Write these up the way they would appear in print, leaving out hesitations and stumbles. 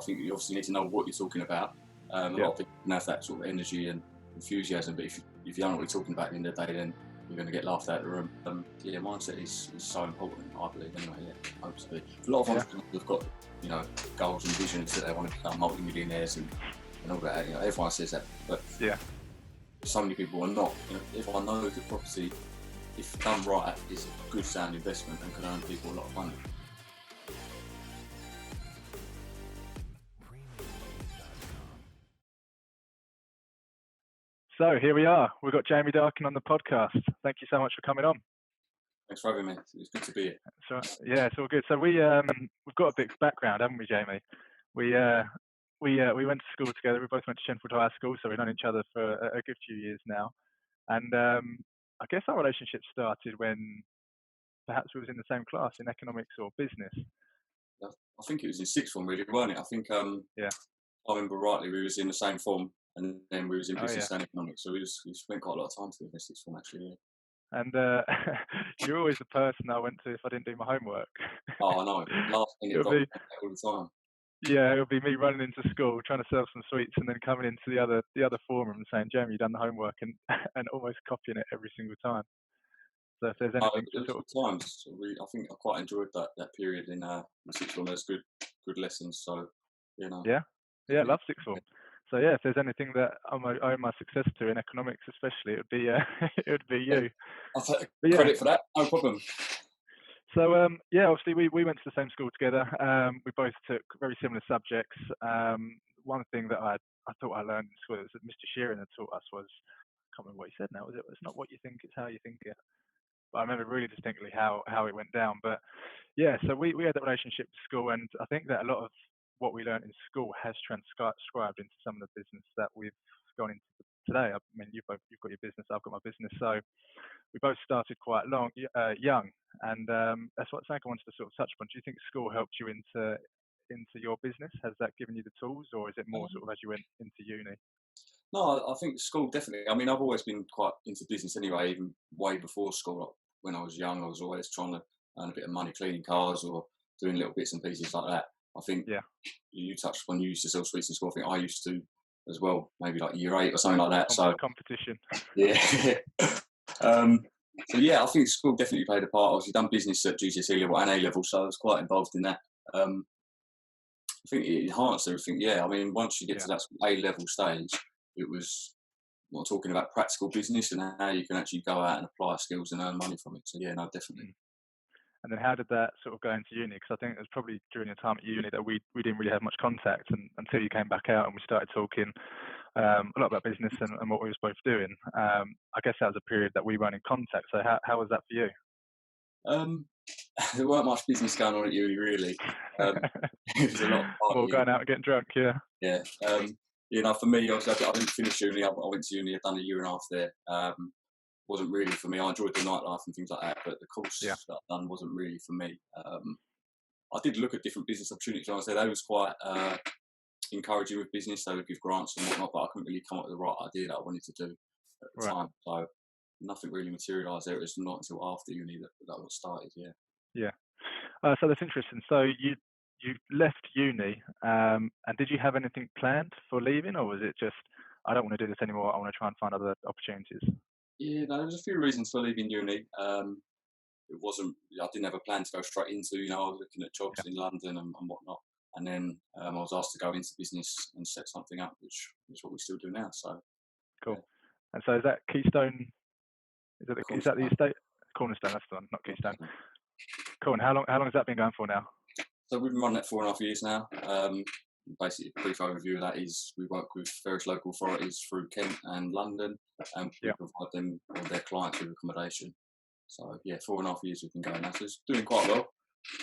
think you obviously need to know what you're talking about. A lot of people can have that sort of energy and enthusiasm, but if you don't know what you're talking about at the end of the day, then you're going to get laughed out of the room. Mindset is so important, I believe, anyway. Yeah, hopefully. A lot of entrepreneurs have got, goals and visions that they want to become multi-millionaires and all that. Everyone says that, but so many people are not. Everyone knows that property, if done right, is a good sound investment and can earn people a lot of money. So here we are. We've got Jamie Darkin on the podcast. Thank you so much for coming on. Thanks for having me. It's good to be here. So it's all good. So we've got a big background, haven't we, Jamie? We went to school together. We both went to Shenfield High School, so we've known each other for a good few years now. And I guess our relationship started when perhaps we was in the same class in economics or business. I think it was in sixth form, really, weren't it? I think I remember rightly, we was in the same form, and then we was in business and economics. So we spent quite a lot of time together in sixth form, actually. Yeah. And you're always the person I went to if I didn't do my homework. Oh, I know. Last thing all the time. Yeah, it'll be me running into school trying to sell some sweets, and then coming into the other form room and saying, "Jamie, you've done the homework," and almost copying it every single time. So if there's anything times, I think I quite enjoyed that period in sixth form. There's good lessons. So Yeah, I love sixth form. So if there's anything that I owe my success to in economics, especially, it would be you. I'll take credit for that. No problem. So obviously we went to the same school together. We both took very similar subjects. One thing that I thought I learned in school that Mr. Sheeran had taught us was, I can't remember what he said now. It's not what you think, it's how you think it. But I remember really distinctly how it went down. But so we had that relationship with school, and I think that a lot of what we learned in school has transcribed into some of the business that we've gone into today. I mean, you've got your business, I've got my business, so we both started quite young, and that's something I wanted to sort of touch upon. Do you think school helped you into your business? Has that given you the tools, or is it more sort of as you went into uni? No, I think school definitely. I mean, I've always been quite into business anyway, even way before school. Like when I was young, I was always trying to earn a bit of money cleaning cars or doing little bits and pieces like that. I think you touched on, you used to sell sweets in school. I think I used to as well, maybe like year 8 or something like that. So competition. Yeah. I think school definitely played a part. I obviously done business at GCSE level and A level, so I was quite involved in that. I think it enhanced everything. Yeah, I mean, once you get to that A level stage, it was not talking about practical business and how you can actually go out and apply skills and earn money from it. So yeah, no, definitely. And then how did that sort of go into uni? Because I think it was probably during your time at uni that we didn't really have much contact until you came back out and we started talking a lot about business and what we were both doing. I guess that was a period that we weren't in contact. So how was that for you? There weren't much business going on at uni, really. It was a lot of partying. Going out and getting drunk, yeah. Yeah. For me, obviously, I didn't finish uni. I went to uni. I'd done a year and a half there. Wasn't really for me. I enjoyed the nightlife and things like that, but the course that I'd done wasn't really for me. I did look at different business opportunities. Like I said, they was quite encouraging with business. They would give grants and whatnot, but I couldn't really come up with the right idea that I wanted to do at the time. So nothing really materialised there. It was not until after uni that got started. Yeah. So that's interesting. So you left uni, and did you have anything planned for leaving, or was it just, I don't want to do this anymore, I want to try and find other opportunities? Yeah, no, there was a few reasons for leaving uni. It wasn't, I didn't have a plan to go straight into, I was looking at jobs in London and whatnot. And then I was asked to go into business and set something up, which is what we still do now. So cool. Yeah. And so is that Keystone? Is that the estate? Cornerstone, that's the one, not Keystone. Cool. And how long has that been going for now? So we've been running it 4.5 years now. Basically, a brief overview of that is we work with various local authorities through Kent and London, and we provide them or their clients with accommodation. So 4.5 years we've been going now. So it's doing quite well.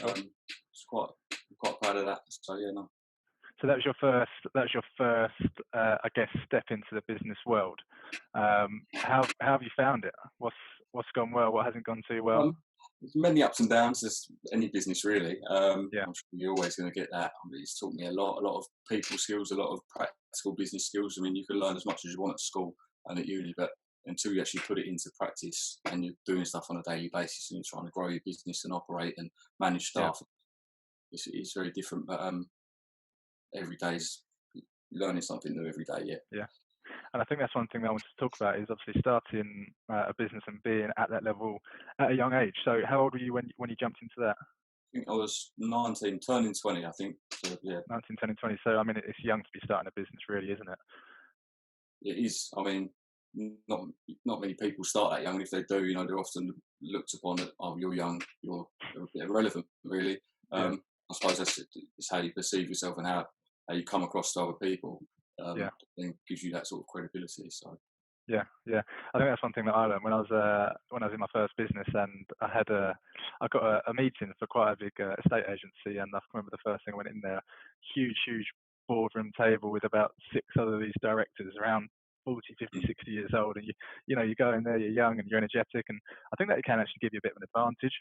It's quite proud of that. So no. So that was your first, I guess, step into the business world. How have you found it? What's gone well? What hasn't gone too well? There's many ups and downs, as any business really. I'm sure you're always going to get that. I mean, it's taught me a lot of people skills, a lot of practical business skills. I mean, you can learn as much as you want at school and at uni, but until you actually put it into practice and you're doing stuff on a daily basis and you're trying to grow your business and operate and manage staff, it's very different. But every day's learning something new every day. Yeah. Yeah. And I think that's one thing that I wanted to talk about is obviously starting a business and being at that level at a young age. So how old were you when you jumped into that? I think I was 19, turning 20. I think. So yeah, 19, 10, and 20. So I mean, it's young to be starting a business, really, isn't it? it is. I mean, not not many people start that young, and if they do, they're often looked upon as, "Oh, you're young, you're a bit irrelevant." Really, Yeah, I suppose it's how you perceive yourself and how you come across to other people. yeah. Then gives you that sort of credibility. So Yeah, yeah. I think that's one thing that I learned when I was in my first business, and I got a meeting for quite a big estate agency, and I remember the first thing I went in there, huge boardroom table with about six other of these directors around 40, 50, mm, 60 years old, and you go in there, you're young and you're energetic, and I think that it can actually give you a bit of an advantage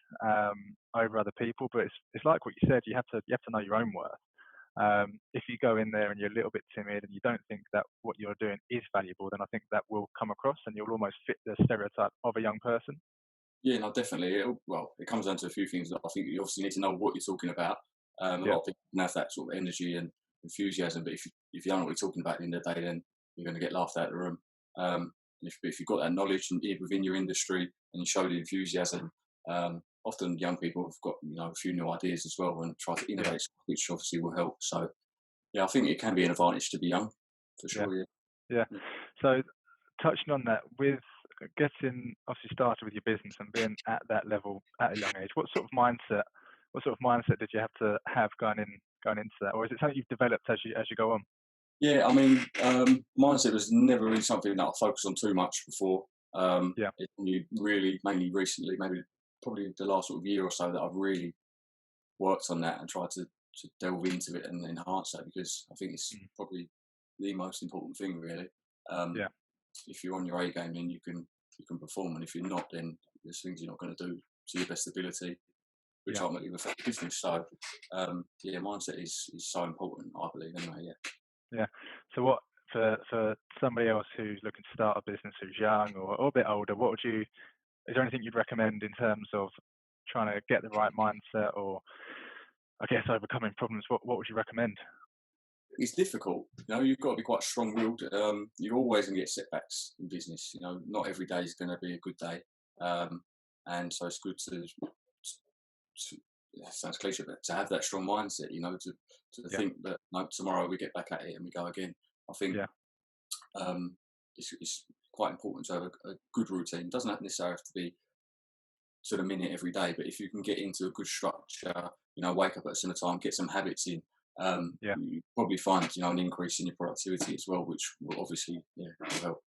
over other people. But it's like what you said, you have to know your own worth. If you go in there and you're a little bit timid and you don't think that what you're doing is valuable, then I think that will come across and you'll almost fit the stereotype of a young person. yeah, no, definitely. Well, it comes down to a few things. I think you obviously need to know what you're talking about. A Yeah, lot of people can have that sort of energy and enthusiasm, but if you don't know what you're talking about at the end of the day, then you're going to get laughed out of the room. And if you've got that knowledge and within your industry and you show the enthusiasm, often young people have got a few new ideas as well and try to yeah, innovate, which obviously will help. So yeah, I think it can be an advantage to be young, for yeah, sure. Yeah. yeah. So touching on that, with getting obviously started with your business and being at that level at a young age, what sort of mindset did you have to have going into that, or is it something you've developed as you go on? Yeah, I mean, mindset was never really something that I focused on too much before. Yeah, It's only really, mainly recently, maybe probably the last sort of year or so, that I've really worked on that and tried to delve into it and enhance that, because I think it's mm, probably the most important thing, really. Um, yeah, if you're on your A game, then you can perform, and if you're not, then there's things you're not going to do to your best ability, which yeah. ultimately will affect the business. So, yeah, mindset is so important, I believe. Anyway, yeah. Yeah. So what for somebody else who's looking to start a business who's young or a bit older, is there anything you'd recommend in terms of trying to get the right mindset or I guess overcoming problems? What would you recommend? It's difficult. You've got to be quite strong-willed. You're always going to get setbacks in business. Not every day is going to be a good day, um, and so it's good it sounds cliche, but to have that strong mindset. To Yeah, think that no, tomorrow we get back at it and we go again. I think yeah, um, it's quite important to have a good routine. It doesn't necessarily have to be to the minute every day, but if you can get into a good structure, wake up at a similar time, get some habits in, yeah. you probably find an increase in your productivity as well, which will obviously will help.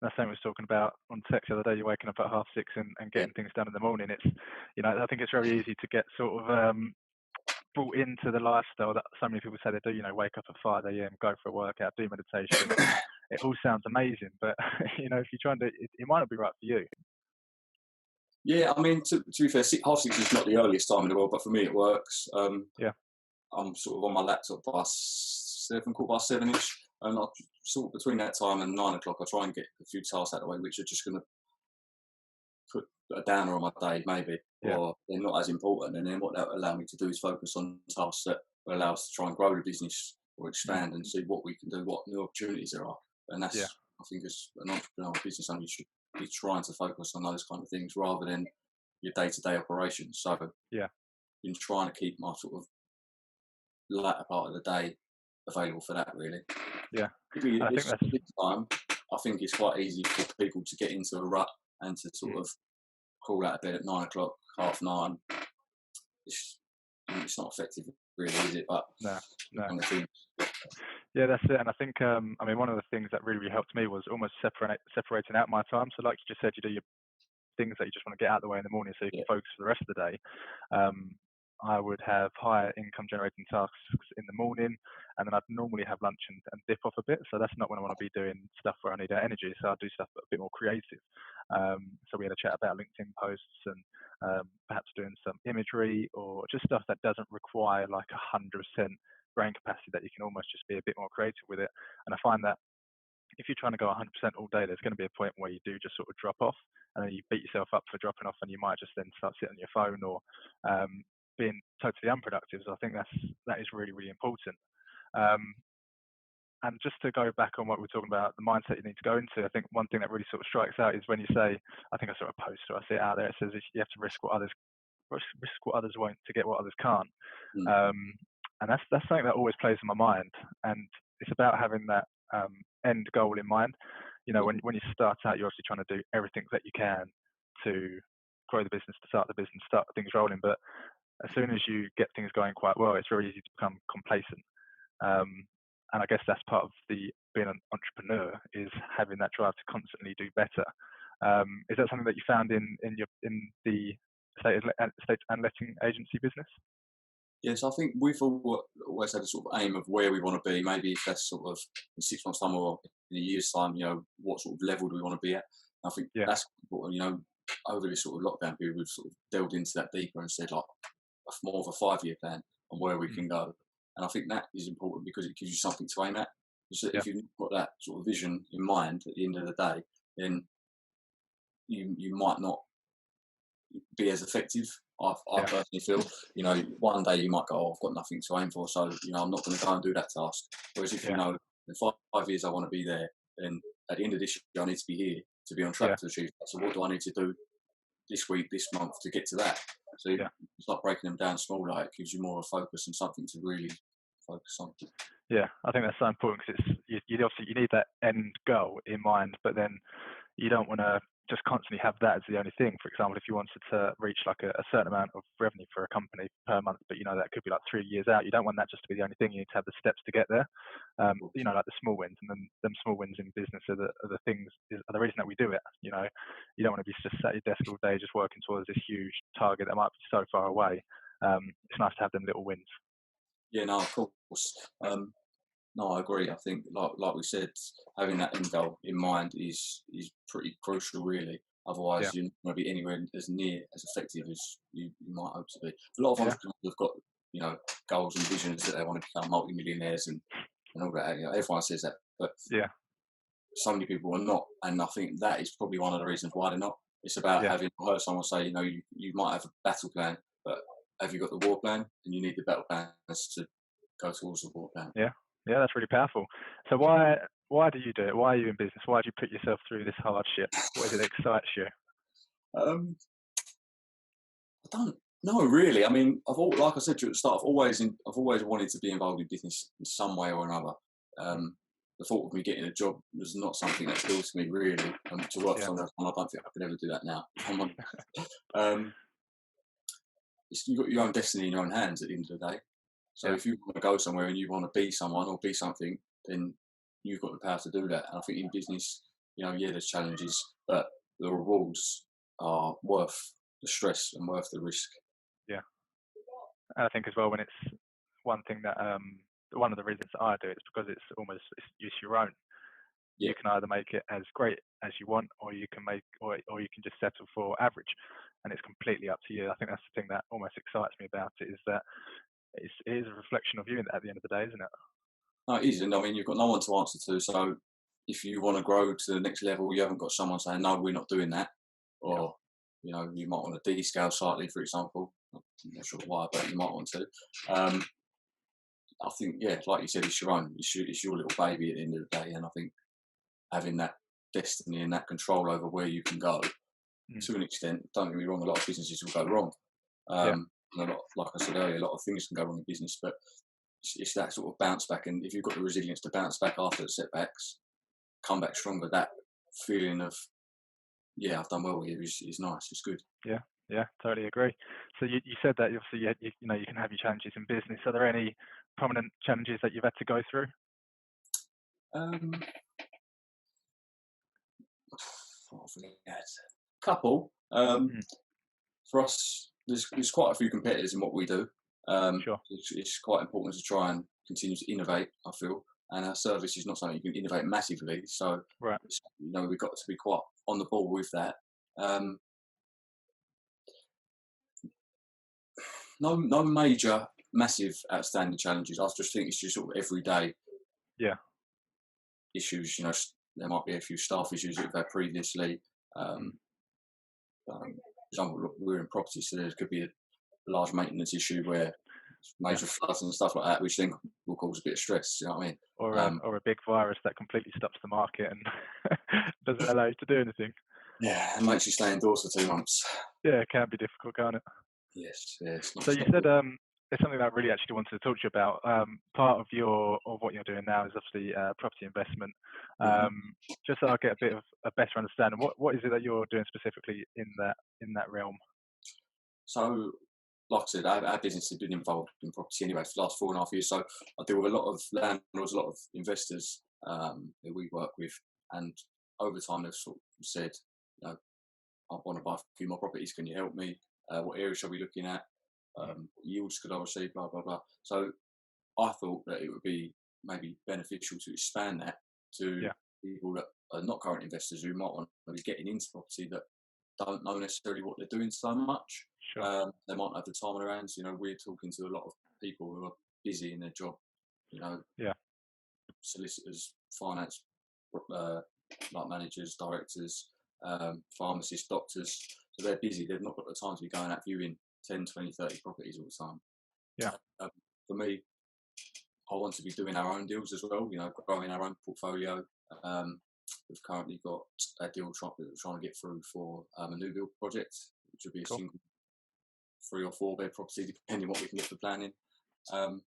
That's something we was talking about on text the other day. You're waking up at 6:30 and Yeah, getting things done in the morning. I think it's very easy to get sort of brought into the lifestyle that so many people say they do. Wake up at 5 a.m., go for a workout, do meditation. It all sounds amazing, but if you're trying to, it might not be right for you. yeah. I mean, to be fair, 6:30 is not the earliest time in the world, but for me it works. Yeah, I'm sort of on my laptop by 7, 7:15 ish, and I sort of between that time and 9 o'clock, I try and get a few tasks out of the way, which are just going to put a downer on my day, maybe, yeah, or they're not as important. And then what that will allow me to do is focus on tasks that will allow us to try and grow the business or mm, expand and see what we can do, what new opportunities there are. And yeah, that's, I think, as an entrepreneur or business owner, you should be trying to focus on those kind of things rather than your day-to-day operations. So, yeah, been trying to keep my sort of latter part of the day available for that, really. yeah. Particularly And I think this, that's this time, I think it's quite easy for people to get into a rut and to sort mm, of crawl out of bed at 9 o'clock, half 9. It's not effective, really, is it? But no, no. kind of thing. Yeah, that's it. And I think, I mean, one of the things that really helped me was almost separating out my time. So, like you just said, you do your things that you just want to get out of the way in the morning so you can Yeah, focus for the rest of the day. Um, I would have higher income generating tasks in the morning, and then I'd normally have lunch and dip off a bit. So that's not when I want to be doing stuff where I need that energy. So I do stuff a bit more creative. So we had a chat about LinkedIn posts and perhaps doing some imagery or just stuff that doesn't require like 100% brain capacity, that you can almost just be a bit more creative with it. And I find that if you're trying to go 100% all day, there's going to be a point where you do just sort of drop off, and then you beat yourself up for dropping off, and you might just then start sitting on your phone or being totally unproductive. So I think that is really, really important. Um, and just to go back on what we are talking about, the mindset you need to go into, I think one thing that really sort of strikes out is when you say, I think I saw a poster, I see it out there, it says you have to risk what others won't to get what others can't. Mm. And that's something that always plays in my mind. And it's about having that end goal in mind. You know, when you start out, you're obviously trying to do everything that you can to grow the business, to start the business, start things rolling. But as soon as you get things going quite well, it's very easy to become complacent. And I guess that's part of being an entrepreneur, is having that drive to constantly do better. Is that something that you found in the estate and letting agency business? Yes, I think we've always had a sort of aim of where we want to be. Maybe if that's sort of in 6 months' time or in a year's time, you know, what sort of level do we want to be at? I think Yeah, that's important. You know, over this sort of lockdown period, we've sort of delved into that deeper and said like more of a 5-year plan on where we can go. And I think that is important because it gives you something to aim at. So yeah, if you've got that sort of vision in mind at the end of the day, then you might not be as effective. I yeah, personally feel, you know, one day you might go, oh, I've got nothing to aim for, so you know, I'm not going to go and do that task. Whereas if you yeah, know, in 5 years I want to be there, then at the end of this year I need to be here to be on yeah, track to achieve that. So what do I need to do this week, this month to get to that? So you yeah. start breaking them down smaller. It gives you more of a focus and something to really focus on. Yeah, I think that's so important because you obviously you need that end goal in mind, but then you don't want to just constantly have that as the only thing. For example, if you wanted to reach like a certain amount of revenue for a company per month, but you know that could be like 3 years out, you don't want that just to be the only thing. You need to have the steps to get there. You know, like the small wins, and then them small wins in business are the things are the reason that we do it. You know, you don't want to be just sat at your desk all day just working towards this huge target that might be so far away. It's nice to have them little wins. Yeah, no, of course. No, I agree. I think, like we said, having that end goal in mind is pretty crucial, really. Yeah, Otherwise, you're not going to be anywhere as near as effective as you might hope to be. A lot of yeah, entrepreneurs have got, you know, goals and visions that they want to become multi-millionaires and all that. You know, everyone says that, but yeah, so many people are not, and I think that is probably one of the reasons why they're not. It's about yeah, having. I heard someone say, you know, you might have a battle plan, but have you got the war plan? And you need the battle plans to go towards the war plan. yeah, yeah. That's really powerful. So why do you do it? Why are you in business? Why do you put yourself through this hardship? What is it that excites you? Um, I don't know really. I mean, like I said to you at the start, I've always wanted to be involved in business in some way or another. Mm. The thought of me getting a job was not something that appealed to me really. To work for Yeah, someone else, and I don't think I could ever do that now. If I'm honest. Um, you've got your own destiny in your own hands at the end of the day. So yeah, if you want to go somewhere and you want to be someone or be something, then you've got the power to do that. And I think in business, you know, yeah, there's challenges, but the rewards are worth the stress and worth the risk. yeah. And I think as well when it's one thing that one of the reasons that I do it is because it's your own. Yeah. You can either make it as great as you want, or you can or you can just settle for average, and it's completely up to you. I think that's the thing that almost excites me about it, is that it is a reflection of you at the end of the day, isn't it? No, it is, and I mean, you've got no one to answer to. So if you want to grow to the next level, you haven't got someone saying, "No, we're not doing that," Yeah, or you know, you might want to descale slightly, for example. I'm not sure why, but you might want to. Um, I think, yeah, like you said, it's your own. It's your little baby at the end of the day, and I think having that destiny and that control over where you can go, mm. to an extent, don't get me wrong, a lot of businesses will go wrong. Yeah, And like I said earlier, a lot of things can go wrong in business, but it's that sort of bounce back. And if you've got the resilience to bounce back after the setbacks, come back stronger, that feeling of, yeah, I've done well here is nice. It's good. yeah, yeah. Totally agree. So you said that obviously you know you can have your challenges in business. Are there any prominent challenges that you've had to go through? Um, couple. Mm. For us, there's quite a few competitors in what we do. Sure. It's quite important to try and continue to innovate, I feel. And our service is not something you can innovate massively. So, Right. you know, we've got to be quite on the ball with that. Um, no major, massive, outstanding challenges. I just think it's just sort of everyday Yeah. issues. You know, there might be a few staff issues that we've had previously. Mm. Um, for example, we're in property, so there could be a large maintenance issue where Yeah. major floods and stuff like that, which then will cause a bit of stress. You know what I mean? Um, Or a big virus that completely stops the market and doesn't allow you to do anything. yeah, it makes you stay indoors for 2 months. Yeah, it can be difficult, can't it? Yes, yeah, So it's you not said good. it's something that I really actually wanted to talk to you about. Part of what you're doing now is obviously property investment. Mhm. Just so I get a bit of a better understanding, what is it that you're doing specifically in that realm? So, like I said, our business has been involved in property anyway for the last 4.5 years. So I deal with a lot of landlords, a lot of investors that we work with, and over time they've sort of said, you know, I want to buy a few more properties. Can you help me? What area shall we be looking at? Mm. What yields could I receive? Blah blah blah. So I thought that it would be maybe beneficial to expand that to Yeah, people that are not current investors who might want to be getting into property that don't know necessarily what they're doing so much. sure. They might not have the time on their hands. You know, we're talking to a lot of people who are busy in their job. You know, Yeah, solicitors, finance, uh, like managers, directors, pharmacists, doctors. So they're busy. They've not got the time to be going out viewing 10, 20, 30 properties all the time. yeah, Um, for me, I want to be doing our own deals as well, you know, growing our own portfolio. Um, we've currently got a deal trying to get through for a new build project, which would be a cool. single 3 or 4 bed property, depending what we can get for planning. Um,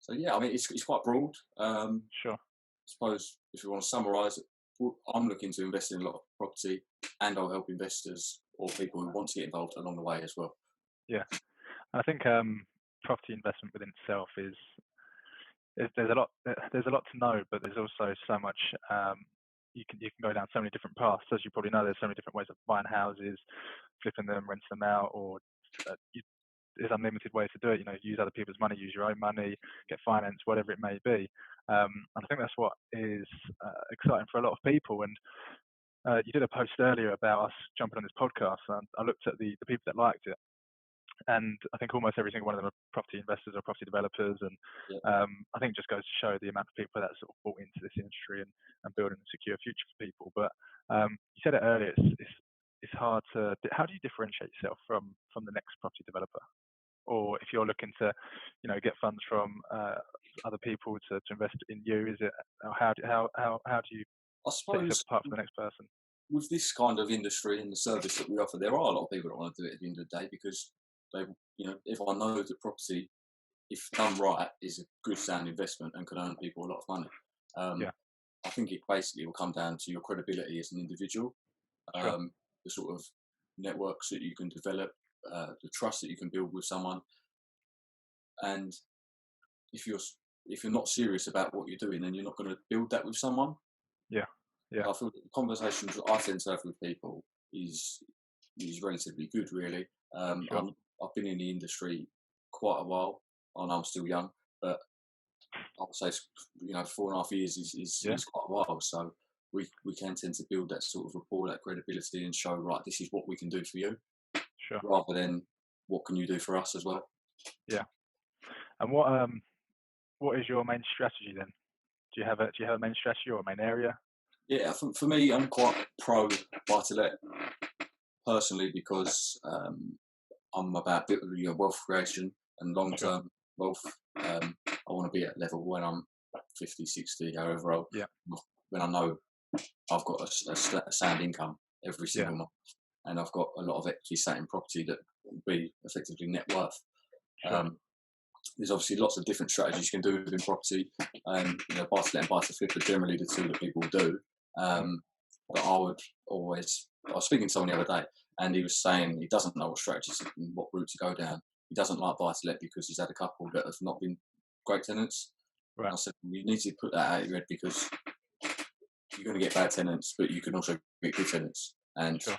so yeah, I mean, it's quite broad. Sure. I suppose if you want to summarise it, I'm looking to invest in a lot of property, and I'll help investors or people who want to get involved along the way as well. Yeah. I think property investment within itself is there's a lot to know, but there's also so much you can go down so many different paths. As you probably know, there's so many different ways of buying houses, flipping them, renting them out, or there's unlimited ways to do it. You know, use other people's money, use your own money, get finance, whatever it may be. And I think that's what is exciting for a lot of people. And you did a post earlier about us jumping on this podcast, and I looked at the people that liked it, and I think almost every single one of them are property investors or property developers. And Yeah, I think it just goes to show the amount of people that sort of bought into this industry and building a secure future for people. But you said it earlier, it's hard to. How do you differentiate yourself from the next property developer? Or if you're looking to, you know, get funds from other people to invest in you, is it how do you I set yourself suppose apart from the next person? with this kind of industry and the service that we offer, there are a lot of people that want to do it at the end of the day because they, you know, everyone knows that property, if done right, is a good sound investment and can earn people a lot of money. Um, Yeah, I think it basically will come down to your credibility as an individual, sure. the sort of networks that you can develop, the trust that you can build with someone, and if you're if you're not serious about what you're doing, then you're not going to build that with someone. Yeah, yeah, I feel that the conversations that I tend to have with people is is relatively good, really. sure. I've been in the industry quite a while. I know I'm still young, but I would say you know 4.5 years Yeah, is quite a while. So we can tend to build that sort of rapport, that credibility, and show right this is what we can do for you, sure. rather than what can you do for us as well. Yeah. And what is your main strategy then? Do you have a main strategy or a main area? Yeah, for me, I'm quite pro buy to let personally because I'm about you know, wealth creation and long Sure. term wealth. I want to be at level when I'm 50, 60, however old, Yeah, when I know I've got a sound income every yeah, single month and I've got a lot of equity sat in property that will be effectively net worth. sure. Um, there's obviously lots of different strategies you can do within property. You know, buy to let and buy to flip are generally the two that people do. Mm, But I would always. I was speaking to someone the other day, and he was saying he doesn't know what strategies and what route to go down. He doesn't like buy to let because he's had a couple that have not been great tenants. right. And I said you need to put that out of your head because you're going to get bad tenants, but you can also get good tenants. And Sure.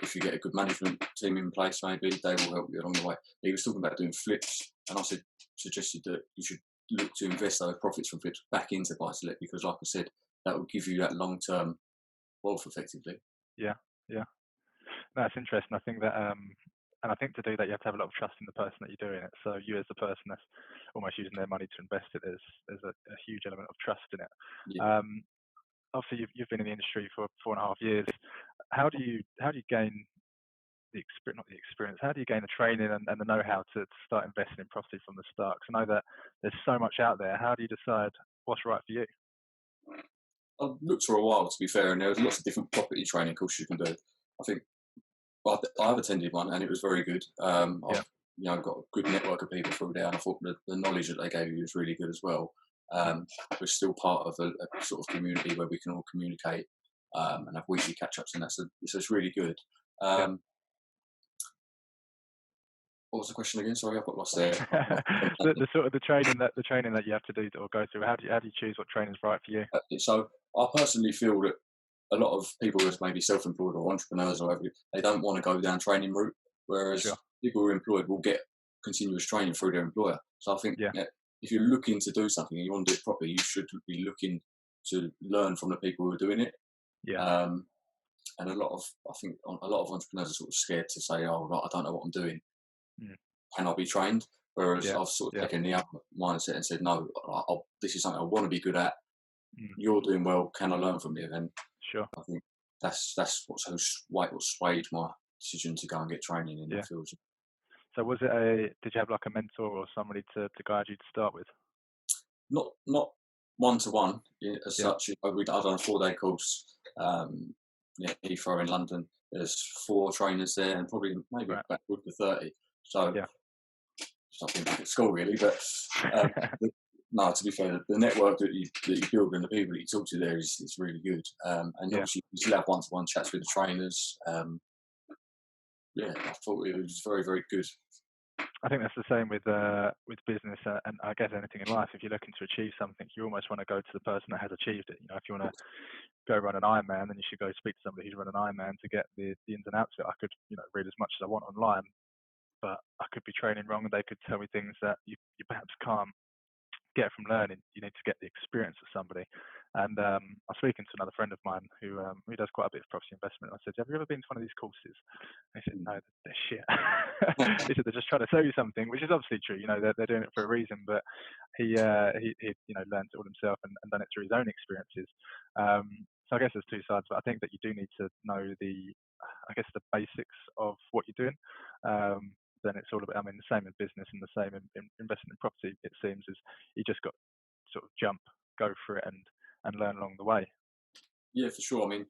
if you get a good management team in place, maybe they will help you along the way. He was talking about doing flips, and I suggested that you should look to invest those profits from flips back into buy to let because, like I said, that will give you that long term wealth effectively. Yeah, yeah. No, it's interesting. I think that, and I think to do that, you have to have a lot of trust in the person that you're doing it. So you, as the person that's almost using their money to invest it, there's a huge element of trust in it. Yeah. Um, Obviously, you've been in the industry for 4.5 years. How do you gain not the experience, how do you gain the training and the know-how to start investing in property from the start? Because I know that there's so much out there. How do you decide what's right for you? I've looked for a while, to be fair, and there's lots of different property training courses you can do. I think I've attended one, and it was very good. Yeah, I've got a good network of people through there, and I thought the knowledge that they gave you was really good as well. mm, We're still part of a sort of community where we can all communicate and have weekly catch-ups, and it's really good. yeah. Um, what was the question again? Sorry, I got lost there. The sort of the training that you have to do or go through. How do you choose what training is right for you? So I personally feel that a lot of people who are maybe self-employed or entrepreneurs or whatever, they don't want to go down training route, whereas Sure. people who are employed will get continuous training through their employer. So I think Yeah, if you're looking to do something and you want to do it properly, you should be looking to learn from the people who are doing it. yeah, Um, and I think a lot of entrepreneurs are sort of scared to say, "Oh, right, I don't know what I'm doing. mm, Can I be trained?" Whereas yeah, I've sort of yeah, taken the other mindset and said, "No, this is something I want to be good at. mm, You're doing well. Can I learn from you?" And sure. I think what swayed my decision to go and get training in Yeah. that field. So did you have like a mentor or somebody to guide you to start with? Not one to one as Yeah, such. I've done a 4-day course near Heathrow in London. There's 4 trainers there, and probably maybe right. about good for 30. So Yeah. something like at school really, but um, no. To be fair, the network that you build and the people that you talk to there is really good. And Yeah. obviously, you still have one-to-one chats with the trainers. Yeah, I thought it was very, very good. I think that's the same with business and I guess anything in life. If you're looking to achieve something, you almost want to go to the person that has achieved it. If you want to go run an Ironman, then you should go speak to somebody who's run an Ironman to get the ins and outs of it. I could, read as much as I want online, but I could be training wrong, and they could tell me things that you perhaps can't get from learning. You need to get the experience of somebody. And I was speaking to another friend of mine who does quite a bit of property investment. I said, "Have you ever been to one of these courses?" And he said, "No, they're shit." He said, "They're just trying to sell you something," which is obviously true. They're doing it for a reason. But he learned it all himself and done it through his own experiences. So I guess there's two sides, but I think that you do need to know the basics of what you're doing. Then it's all about, I mean, the same in business and the same in investing in property, it seems, is you just got to sort of jump, go for it and learn along the way. Yeah, for sure. I mean,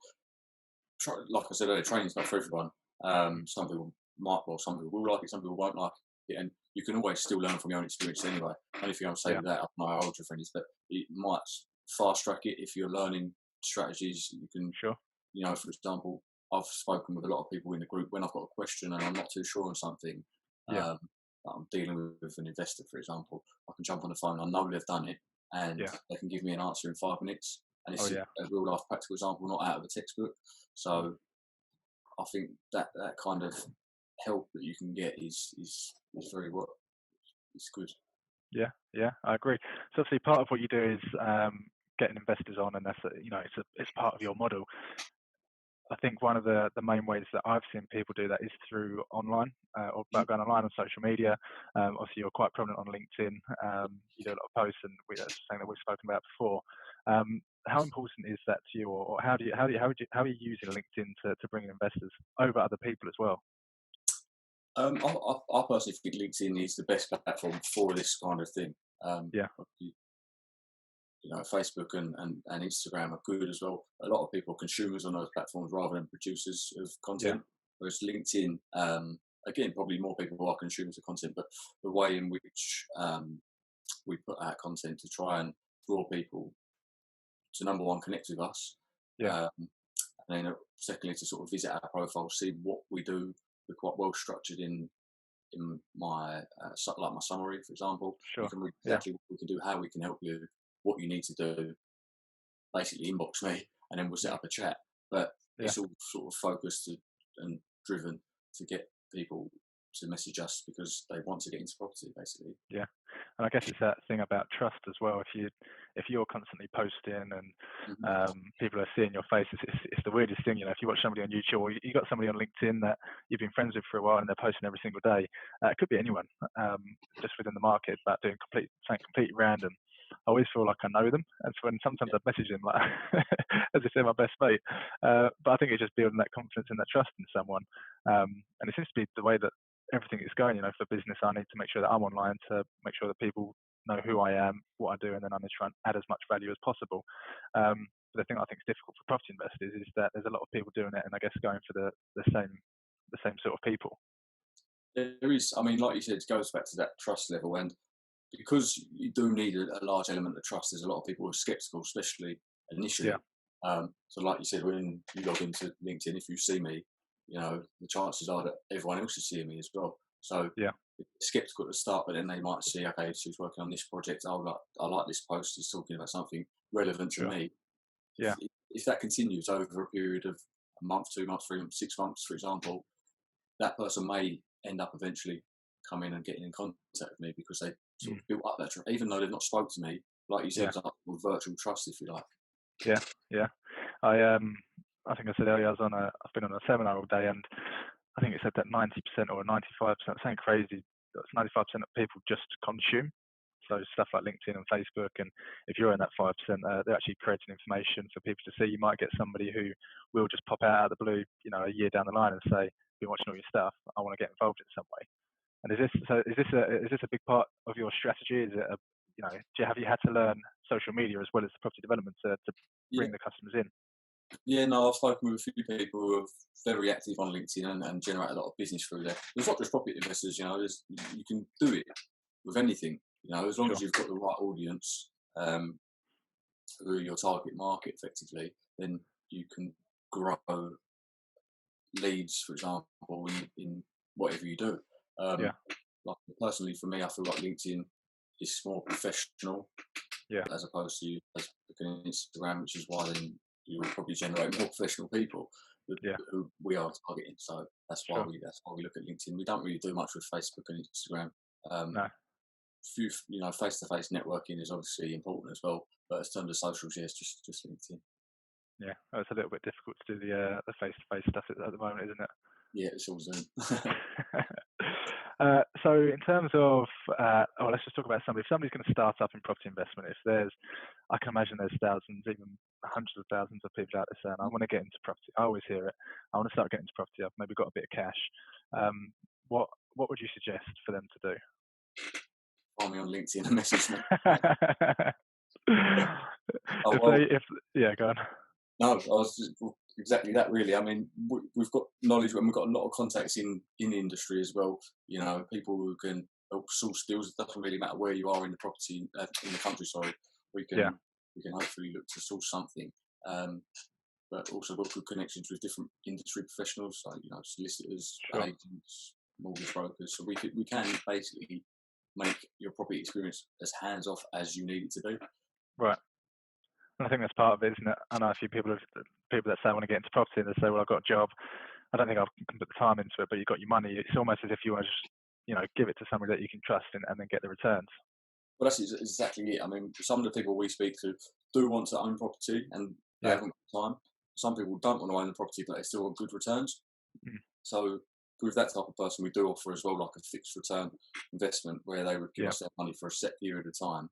like I said earlier, training's not for everyone. Mm, Some people will like it, some people won't like it, and you can always still learn from your own experience anyway. Only thing I'll say yeah, with that, I don't know how old your friend is, but it might fast track it if you're learning strategies. You can, sure. for example, I've spoken with a lot of people in the group when I've got a question and I'm not too sure on something. Yeah, Um, that I'm dealing with an investor, for example, I can jump on the phone. I know they've done it, and yeah. they can give me an answer in 5 minutes. And Oh, it's yeah. a real life practical example, not out of a textbook. Mm, So I think that kind of help that you can get is very what it's good. yeah, yeah, I agree. So obviously part of what you do is getting investors on, and it's part of your model. I think one of the main ways that I've seen people do that is through online or Mhm. about going online on social media. Obviously, you're quite prominent on LinkedIn. You do a lot of posts, and that's something that we've spoken about before. How important is that to you, or how are you using LinkedIn to bring in investors over other people as well? I personally think LinkedIn is the best platform for this kind of thing. Yeah, Obviously, Facebook and Instagram are good as well. A lot of people are consumers on those platforms rather than producers of yeah, content. Whereas LinkedIn, again, probably more people are consumers of content, but the way in which we put out content to try and draw people to number one, connect with us, yeah, um, and then secondly to sort of visit our profile, see what we do. We're quite well structured in my like my summary, for example. You sure, can read yeah, exactly what we can do, how we can help you, what you need to do. Basically, inbox me, and then we'll set mm, up a chat. But yeah. it's all sort of focused and driven to get people to message us because they want to get into property, basically. Yeah, and I guess it's that thing about trust as well. If you're constantly posting and Hmm. people are seeing your face, it's the weirdest thing. If you watch somebody on YouTube or you got somebody on LinkedIn that you've been friends with for a while and they're posting every single day, it could be anyone, just within the market, but doing something completely random. I always feel like I know them. And so when sometimes I message them like as if they're my best mate. But I think it's just building that confidence and that trust in someone. And it seems to be the way that everything is going. For business, I need to make sure that I'm online to make sure that people know who I am, what I do, and then I need to try and add as much value as possible. But the thing I think is difficult for property investors is that there's a lot of people doing it, and I guess going for the same sort of people. There is, I mean, like you said, it goes back to that trust level, and because you do need a large element of trust, there's a lot of people who are skeptical, especially initially. Yeah, So, like you said, when you log into LinkedIn, if you see me, the chances are that everyone else is seeing me as well. So, yeah, skeptical at the start, but then they might see, okay, she's working on this project. I like this post. He's talking about something relevant to sure, me. yeah, If that continues over a period of a month, 2 months, 3 months, 6 months, for example, that person may end up eventually coming and getting in contact with me because they sort mm, of built up that trust, even though they've not spoke to me. Like you said, yeah, it's like virtual trust, if you like. yeah, yeah. I think I said earlier I've been on a seminar all day, and I think it said that 90% or 95%, something crazy, that's 95% of people just consume. So stuff like LinkedIn and Facebook, and if you're in that 5%, they're actually creating information for people to see. You might get somebody who will just pop out of the blue, a year down the line and say, "Been watching all your stuff. I want to get involved in some way." And is this a big part of your strategy? Is it have you had to learn social media as well as the property development to Yeah, bring the customers in? yeah. No, I've spoken with a few people who are very active on LinkedIn and generate a lot of business through there. It's not just property investors, you can do it with anything, as long Sure. as you've got the right audience, who are your target market effectively, then you can grow leads, for example, in whatever you do. Yeah. Um, like personally, for me, I feel like LinkedIn is more professional Yeah. as opposed to Facebook and Instagram, which is why then you will probably generate more professional people Yeah. who we are targeting. So Sure. that's why we look at LinkedIn. We don't really do much with Facebook and Instagram. No. Face-to-face networking is obviously important as well, but in terms of socials, yeah, it's just LinkedIn. Yeah. It's a little bit difficult to do the face-to-face stuff at the moment, isn't it? Yeah, it's all Zoom. So in terms of, let's just talk about somebody. If somebody's going to start up in property investment, I can imagine there's thousands, even hundreds of thousands of people out there saying, I want to get into property. I always hear it. I want to start getting into property. I've maybe got a bit of cash. What would you suggest for them to do? Find me on LinkedIn and message me. Oh if well, they, if yeah, go on. no, exactly that. Really, I mean, we've got knowledge and we've got a lot of contacts in the industry as well. People who can help source deals. It doesn't really matter where you are in the property in the country. Sorry, we Yeah, can we can hopefully look to source something. But also got good connections with different industry professionals, like solicitors, sure, agents, mortgage brokers. So we can basically make your property experience as hands off as you need it to be. right. And I think that's part of it, isn't it? I know a few people that say I want to get into property, and they say, well, I've got a job. I don't think I can put the time into it, but you've got your money. It's almost as if you want to just, give it to somebody that you can trust and then get the returns. Well, that's exactly it. I mean, some of the people we speak to do want to own property and they Yeah. haven't got time. Some people don't want to own the property, but they still want good returns. Mm. So with that type of person, we do offer as well like a fixed return investment where they would give Yeah. us their money for a set period of time.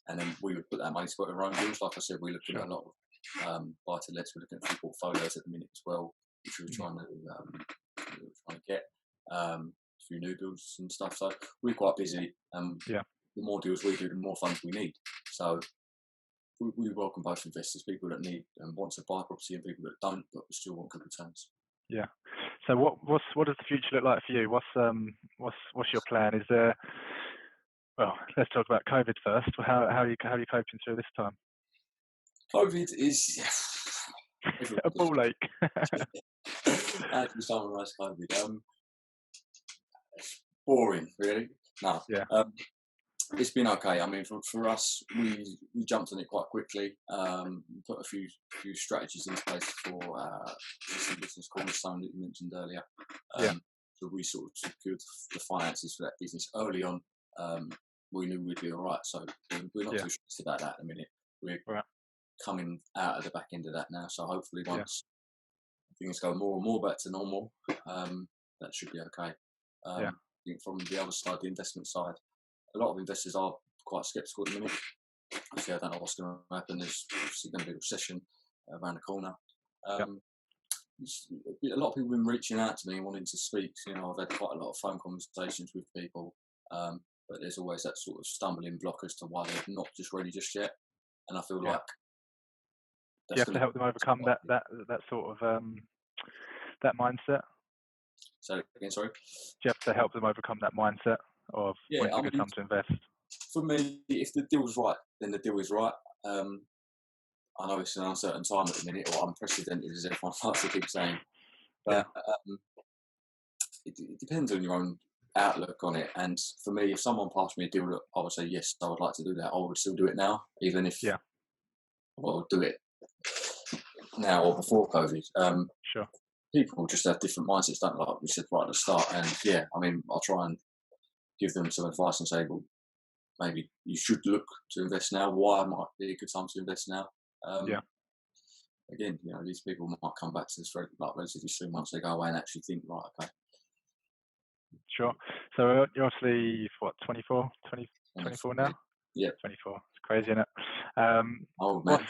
And then we would put that money to work our own deals. Like I said, we're looking at a lot of buy-to-lets. We're looking at a few portfolios at the minute as well, which we're trying to get. A few new builds and stuff. So we're quite busy. Yeah. The more deals we do, the more funds we need. So we welcome both investors, people that need and want to buy property, and people that don't, but still want good returns. Yeah. So what does the future look like for you? What's your plan? Is there? Well, let's talk about COVID first. How are you coping through this time? COVID is A ball ache. how do you summarise COVID? Boring, really. No. Yeah. It's been okay. I mean, for us, we jumped on it quite quickly. Put a few strategies in place for business cornerstone that you mentioned earlier. So we sort of secured the finances for that business early on. We knew we'd be all right. So we're not too stressed about that at the minute. We're coming out of the back end of that now. So hopefully once things go more and more back to normal, that should be okay. I think from the other side, the investment side, a lot of investors are quite sceptical at the minute. Obviously, I don't know what's going to happen. There's obviously going to be a recession around the corner. Yep. A lot of people have been reaching out to me and wanting to speak. You know, I've had quite a lot of phone conversations with people, but there's always that sort of stumbling block as to why they're not just ready just yet. And I feel like do you have to help them overcome that sort of that mindset? So again, sorry. Do you have to help them overcome that mindset of when's a good time to invest? For me, if the deal's right, then the deal is right. I know it's an uncertain time at the minute, or unprecedented, as everyone likes to keep saying. But it depends on your own outlook on it. And for me, if someone passed me a deal that I would say, yes, I would like to do that, I would still do it now, even if I would do it now or before COVID. Sure. People just have different mindsets, don't they? Like we said right at the start. And I mean, I'll try and give them some advice and say, well, maybe you should look to invest now. Why might be a good time to invest now? Again, you know, these people might come back to this relatively soon once they go away and actually think, right, okay. Sure. So you're obviously, what, 24 now? Yeah. 24. It's crazy, isn't it? Old man.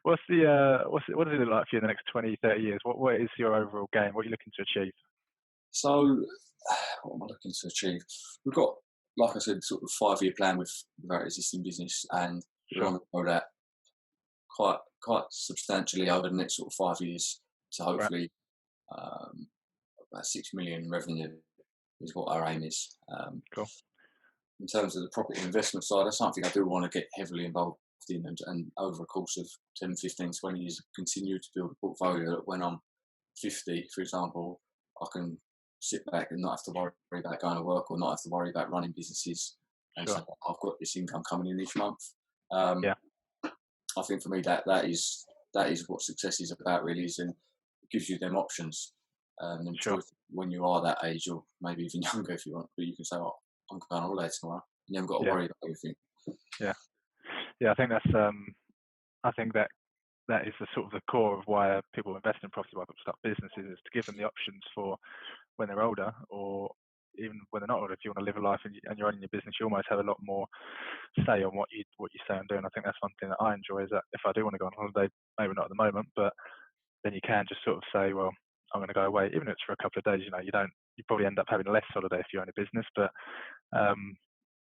What does it look like for you in the next 20, 30 years? What is your overall game? What are you looking to achieve? So, what am I looking to achieve? We've got, like I said, sort of 5-year plan with our existing business, and we're on to grow that quite substantially over the next sort of 5 years to hopefully about 6 million revenue is what our aim is. Cool. In terms of the property investment side, that's something I do want to get heavily involved in, and over a course of 10, 15, 20 years, continue to build a portfolio that when I'm 50, for example, I can sit back and not have to worry about going to work or not have to worry about running businesses. And so I've got this income coming in each month. I think for me that is what success is about, really, is, and it gives you them options. And when you are that age, or maybe even younger if you want, but you can say, oh, I'm going on holiday tomorrow, and you haven't got to worry about everything. I think that is the sort of the core of why people invest in property, why people start businesses, is to give them the options for when they're older, or even when they're not older. If you want to live a life and you're running your business, you almost have a lot more say on what you say and do. And I think that's one thing that I enjoy, is that if I do want to go on holiday, maybe not at the moment, but then you can just sort of say, well, I'm going to go away, even if it's for a couple of days. You know, you probably end up having less holiday if you own a business, but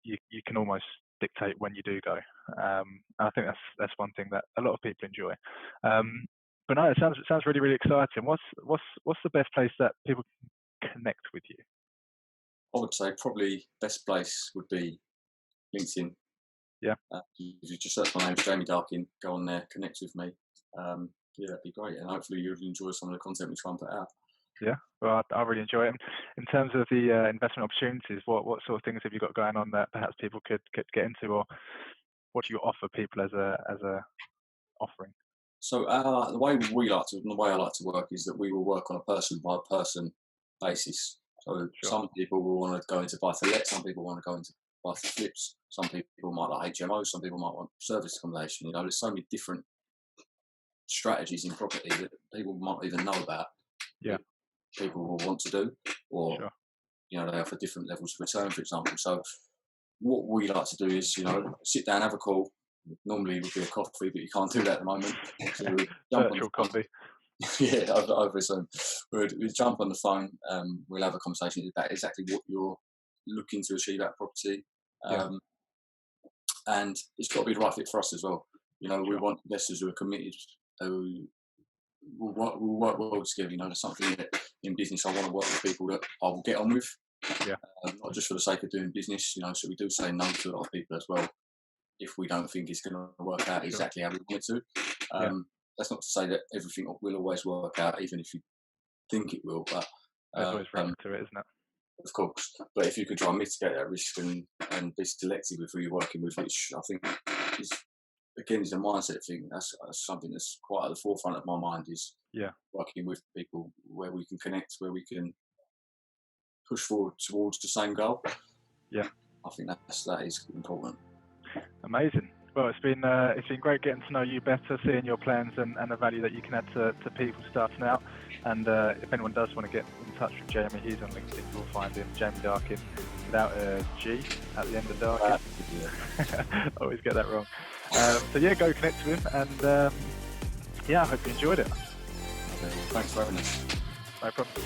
you can almost dictate when you do go. And I think that's one thing that a lot of people enjoy. But no, it sounds really, really exciting. What's the best place that people can connect with you? I would say probably best place would be LinkedIn. If you just search my name, Jamie Darkin, go on there, connect with me. That'd be great, and hopefully you'll enjoy some of the content we try and put out. Yeah, well, I really enjoy it. In terms of the investment opportunities, what sort of things have you got going on that perhaps people could get into, or what do you offer people as a offering? So the way I like to work is that we will work on a person by person basis. So some people will want to go into buy to let, some people want to go into buy to flips, some people might like HMO, some people might want service accommodation. You know, there's so many different strategies in property that people might even know about. People will want to do, or you know, they offer different levels of return, for example. So what we like to do is, you know, sit down, have a call. Normally it would be a coffee, but you can't do that at the moment. So we jump on the coffee. Over Zoom. We jump on the phone. We'll have a conversation about exactly what you're looking to achieve at property, and it's got to be the right fit for us as well. You know, we want investors who are committed, who will work well together. You know, there's something that in business I want to work with people that I will get on with, not just for the sake of doing business. You know, so we do say no to a lot of people as well if we don't think it's going to work out exactly how we want it to. That's not to say that everything will always work out, even if you think it will. But there's always risk to it, isn't it? Of course. But if you can try and mitigate that risk and be selective with who you're working with, which I think is a mindset thing. That's something that's quite at the forefront of my mind, is working with people where we can connect, where we can push forward towards the same goal. I think that is important. Amazing. Well, it's been great getting to know you better, seeing your plans and the value that you can add to people starting out. And if anyone does want to get in touch with Jamie, he's on LinkedIn. You'll find him, Jamie Darkin, without a G at the end of Darkin. Always get that wrong. So yeah, go connect with him, and yeah, I hope you enjoyed it. Okay, thanks for having us. No problem.